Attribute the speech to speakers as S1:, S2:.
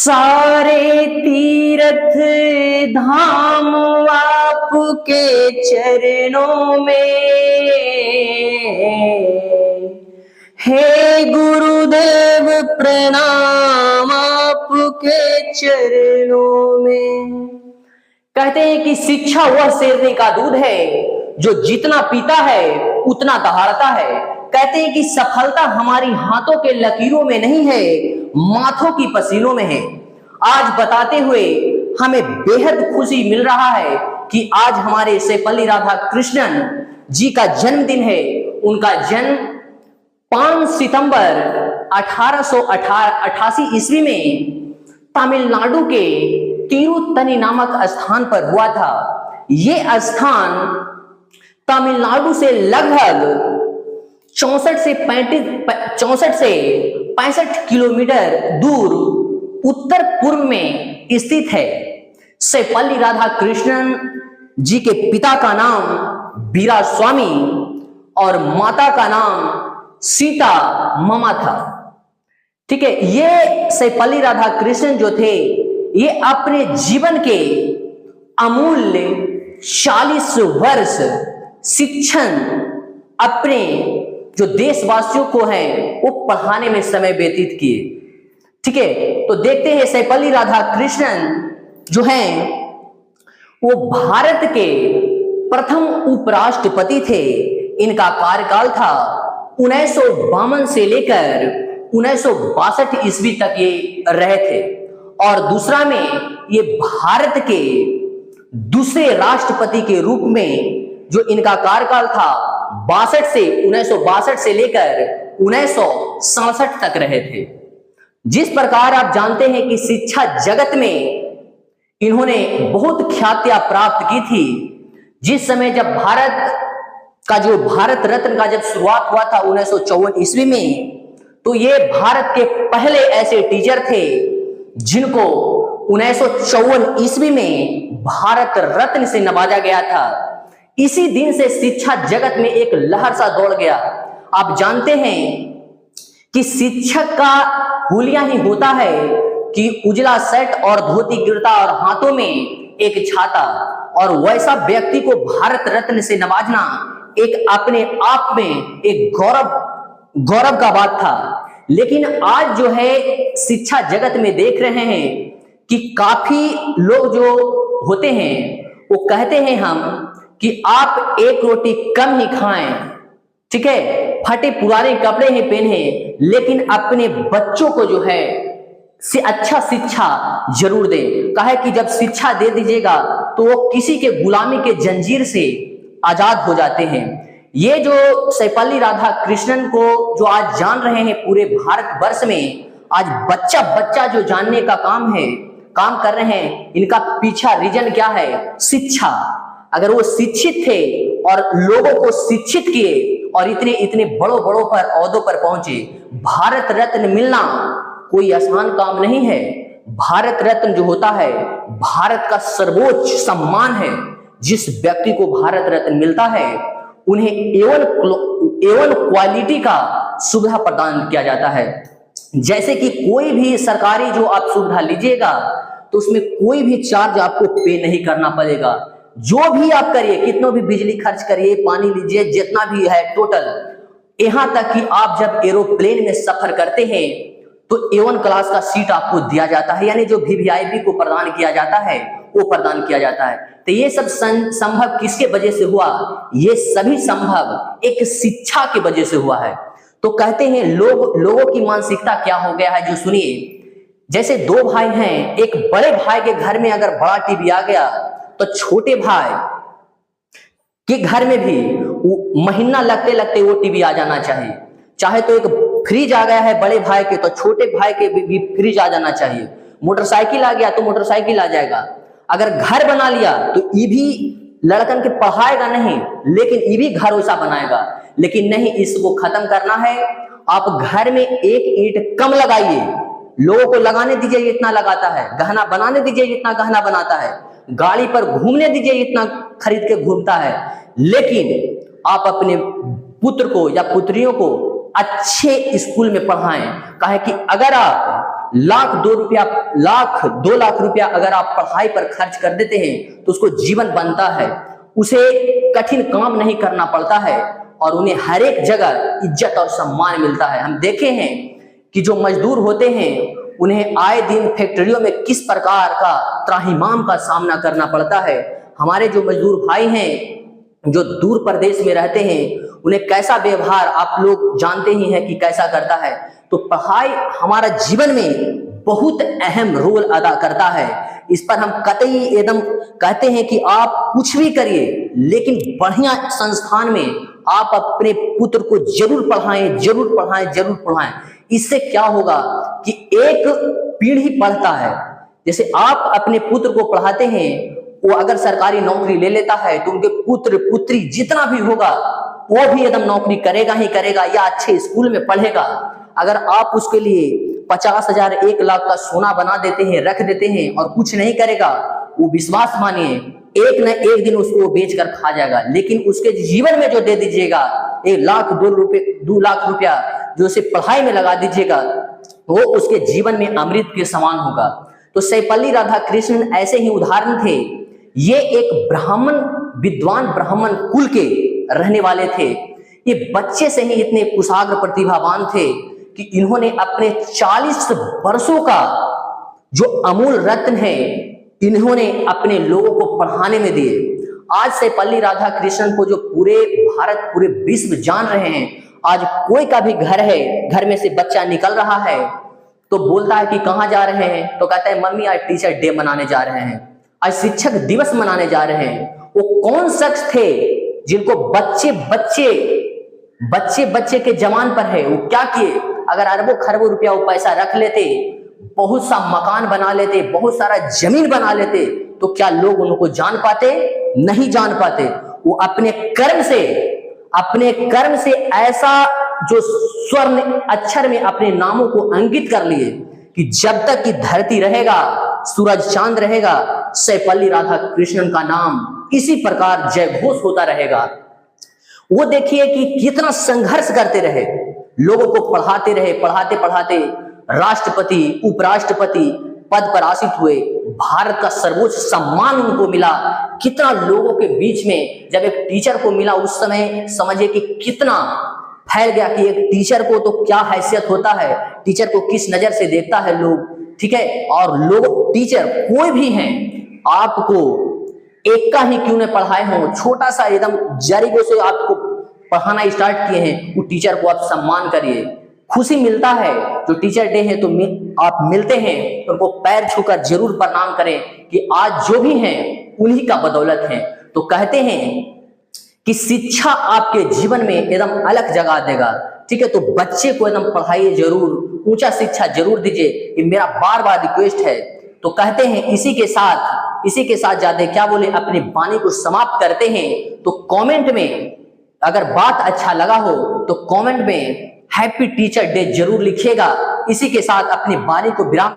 S1: सारे तीर्थ धाम आपके चरणों में, हे गुरुदेव प्रणाम आपके चरणों में। कहते हैं कि शिक्षा वह शेरनी का दूध है जो जितना पीता है उतना दहाड़ता है। कहते हैं कि सफलता हमारी हाथों के लकीरों में नहीं है, माथों की पसीनों में है। आज बताते हुए हमें बेहद खुशी मिल रहा है कि आज हमारे सैफअली राधा कृष्णन जी का जन्मदिन है। उनका जन्म 5 सितंबर 1888 ईस्वी में तमिलनाडु के तिरुत्तनी नामक स्थान पर हुआ था। यह स्थान तमिलनाडु से लगभग 64 से 65 किलोमीटर दूर उत्तर पूर्व में स्थित है। सैफअली राधा कृष्णन जी के पिता का नाम वीरास्वामी और माता का नाम सीता मामा था। ठीक है, ये सैफअली राधा कृष्णन जो थे ये अपने जीवन के अमूल्य 40 वर्ष शिक्षण अपने जो देशवासियों को है वो पढ़ाने में समय व्यतीत किए। ठीक है, तो देखते हैं सैफअली राधा कृष्णन जो हैं वो भारत के प्रथम उपराष्ट्रपति थे। इनका कार्यकाल था 1952 से लेकर 1962 ईस्वी तक ये रहे थे। और दूसरा में ये भारत के दूसरे राष्ट्रपति के रूप में जो इनका कार्यकाल था 1962 से लेकर 1967 तक रहे थे। जिस प्रकार आप जानते हैं कि शिक्षा जगत में इन्होंने बहुत ख्यातियां प्राप्त की थी। जिस समय जब भारत रत्न का जब शुरुआत हुआ था 1954 ईस्वी में, तो ये भारत के पहले ऐसे टीचर थे जिनको 1954 ईस्वी में भारत रत्न से नवाजा गया था। इसी दिन से शिक्षा जगत में एक लहर सा दौड़ गया। आप जानते हैं कि शिक्षक का हुलिया ही होता है कि उजला शर्ट और धोती गिरता और हाथों में एक छाता, और वैसा व्यक्ति को भारत रत्न से नवाजना एक अपने आप में एक गौरव का बात था। लेकिन आज जो है शिक्षा जगत में देख रहे हैं कि काफी लोग जो होते हैं वो कहते हैं हम कि आप एक रोटी कम ही खाएं, ठीक है, फटे पुराने कपड़े ही पहने, लेकिन अपने बच्चों को जो है से अच्छा शिक्षा जरूर दें। कहे कि जब शिक्षा दे दीजिएगा तो वो किसी के गुलामी के जंजीर से आजाद हो जाते हैं। ये जो सैफअली राधा कृष्णन को जो आज जान रहे हैं पूरे भारतवर्ष में, आज बच्चा बच्चा जो जानने का काम कर रहे हैं, इनका पीछा रीजन क्या है? शिक्षा। अगर वो शिक्षित थे और लोगों को शिक्षित किए और इतने बड़ों पर ओहदों पर पहुंचे, भारत रत्न मिलना कोई आसान काम नहीं है। भारत रत्न जो होता है भारत का सर्वोच्च सम्मान है। जिस व्यक्ति को भारत रत्न मिलता है उन्हें एवन क्वालिटी का सुविधा प्रदान किया जाता है। जैसे कि कोई भी सरकारी जो आप सुविधा लीजिएगा तो उसमें कोई भी चार्ज आपको पे नहीं करना पड़ेगा। जो भी आप करिए, कितना भी बिजली खर्च करिए, पानी लीजिए, जितना भी है टोटल, यहां तक कि आप जब एरोप्लेन में सफर करते हैं तो A1 क्लास का सीट आपको दिया जाता है, यानी जो VVIP को प्रदान किया जाता है वो प्रदान किया जाता है। तो ये सब संभव किसके वजह से हुआ? ये सभी संभव एक शिक्षा की वजह से हुआ है। तो कहते हैं लोगों की मानसिकता क्या हो गया है, जो सुनिए। जैसे 2 भाई हैं, एक बड़े भाई के घर में अगर बड़ा टीवी आ गया तो छोटे भाई के घर में भी महीना लगते वो टीवी आ जाना चाहिए। चाहे तो एक फ्रिज आ गया है बड़े भाई के तो छोटे भाई के भी फ्रिज आ जाना चाहिए। मोटरसाइकिल आ गया तो मोटरसाइकिल आ जाएगा। अगर घर बना लिया तो ये भी लड़कन के पढ़ाएगा नहीं, लेकिन ये भी घर वैसा बनाएगा। लेकिन नहीं, इसको खत्म करना है। आप घर में एक ईंट कम लगाइए, लोगों को लगाने दीजिए इतना लगाता है, गहना बनाने दीजिए इतना गहना बनाता है, गाड़ी पर घूमने दीजिए इतना खरीद के घूमता है। लेकिन आप अपने पुत्र को या पुत्रियों को अच्छे स्कूल में पढ़ाएं। कहे कि अगर आप लाख 2 लाख रुपया अगर आप पढ़ाई पर खर्च कर देते हैं तो उसको जीवन बनता है, उसे कठिन काम नहीं करना पड़ता है और उन्हें हर एक जगह इज्जत और सम्मान मिलता है। हम देखे हैं कि जो मजदूर होते हैं उन्हें आए दिन फैक्ट्रियों में किस प्रकार का त्राहिमाम का सामना करना पड़ता है। हमारे जो मजदूर भाई हैं जो दूर प्रदेश में रहते हैं उन्हें कैसा व्यवहार आप लोग जानते ही हैं कि कैसा करता है। तो पढ़ाई हमारा जीवन में बहुत अहम रोल अदा करता है। इस पर हम कतई एकदम कहते हैं कि आप कुछ भी करिए लेकिन बढ़िया संस्थान में आप अपने पुत्र को जरूर पढ़ाएं, जरूर पढ़ाएं, जरूर पढ़ाएं। इससे क्या होगा कि एक पीढ़ी पढ़ता है, जैसे आप अपने पुत्र को पढ़ाते हैं, वो अगर सरकारी नौकरी ले लेता है तो उनके पुत्र पुत्री जितना भी होगा वो भी एकदम नौकरी करेगा ही करेगा या अच्छे स्कूल में पढ़ेगा। अगर आप उसके लिए 50,000 1 लाख का सोना बना देते हैं, रख देते हैं और कुछ नहीं करेगा, वो विश्वास मानिए एक न एक दिन उसको बेचकर खा जाएगा। लेकिन उसके जीवन में जो दे दीजिएगा 1 लाख 2 लाख रुपया जो उसे पढ़ाई में लगा दीजिएगा वो उसके जीवन में अमृत के समान होगा। तो सर्वपल्ली राधाकृष्णन ऐसे ही उदाहरण थे। ये एक ब्राह्मण, विद्वान ब्राह्मण कुल के रहने वाले थे। ये बच्चे से ही इतने कुशाग्र प्रतिभावान थे कि इन्होंने अपने 40 वर्षों का जो अमूल रत्न है इन्होंने अपने लोगों को पढ़ाने में दिए। आज सर्वपल्ली राधाकृष्णन को जो पूरे भारत, पूरे विश्व जान रहे हैं। आज कोई का भी घर है, घर में से बच्चा निकल रहा है तो बोलता है कि कहाँ जा रहे हैं, तो कहता है मम्मी आज टीचर डे मनाने जा रहे हैं, आज शिक्षक दिवस मनाने जा रहे हैं। वो कौन शख्स थे जिनको बच्चे के जमान पर है, वो क्या किए? अगर अरबों खरबों रुपया वो पैसा रख लेते, बहुत सा मकान बना लेते, बहुत सारा जमीन बना लेते, तो क्या लोग उनको जान पाते? नहीं जान पाते। वो अपने कर्म से ऐसा जो स्वर्ण अक्षर में अपने नामों को अंकित कर लिए कि जब तक कि धरती रहेगा, सूरज चांद रहेगा, सर्वपल्ली राधाकृष्णन का नाम इसी प्रकार जयघोष होता रहेगा। वो देखिए कि कितना संघर्ष करते रहे, लोगों को पढ़ाते रहे, पढ़ाते पढ़ाते राष्ट्रपति, उपराष्ट्रपति पद पर आसीन हुए, भारत का सर्वोच्च सम्मान उनको मिला। कितना लोगों के बीच में जब एक टीचर को मिला उस समय समझिए कि कितना फैल गया कि एक टीचर को तो क्या हैसियत होता है, टीचर को किस नजर से देखता है लोग, ठीक है। और लोग टीचर कोई भी हैं, आपको एक का ही क्यों न पढ़ाए हो, छोटा सा एकदम जरिगों से आपको पढ़ाना स्टार्ट किए हैं, वो टीचर को आप सम्मान करिए। खुशी मिलता है, जो टीचर डे है तो आप मिलते हैं, उनको पैर छूकर जरूर प्रणाम करें कि आज जो भी हैं उन्हीं का बदौलत है। तो कहते हैं कि शिक्षा आपके जीवन में एकदम अलग जगह देगा, ठीक है। तो बच्चे को एकदम पढ़ाइए जरूर, ऊंचा शिक्षा जरूर दीजिए, ये मेरा बार बार रिक्वेस्ट है। तो कहते हैं इसी के साथ ज्यादा क्या बोले, अपनी वाणी को समाप्त करते हैं। तो कमेंट में अगर बात अच्छा लगा हो तो कमेंट में हैप्पी टीचर डे जरूर लिखिएगा। इसी के साथ अपनी वाणी को विराम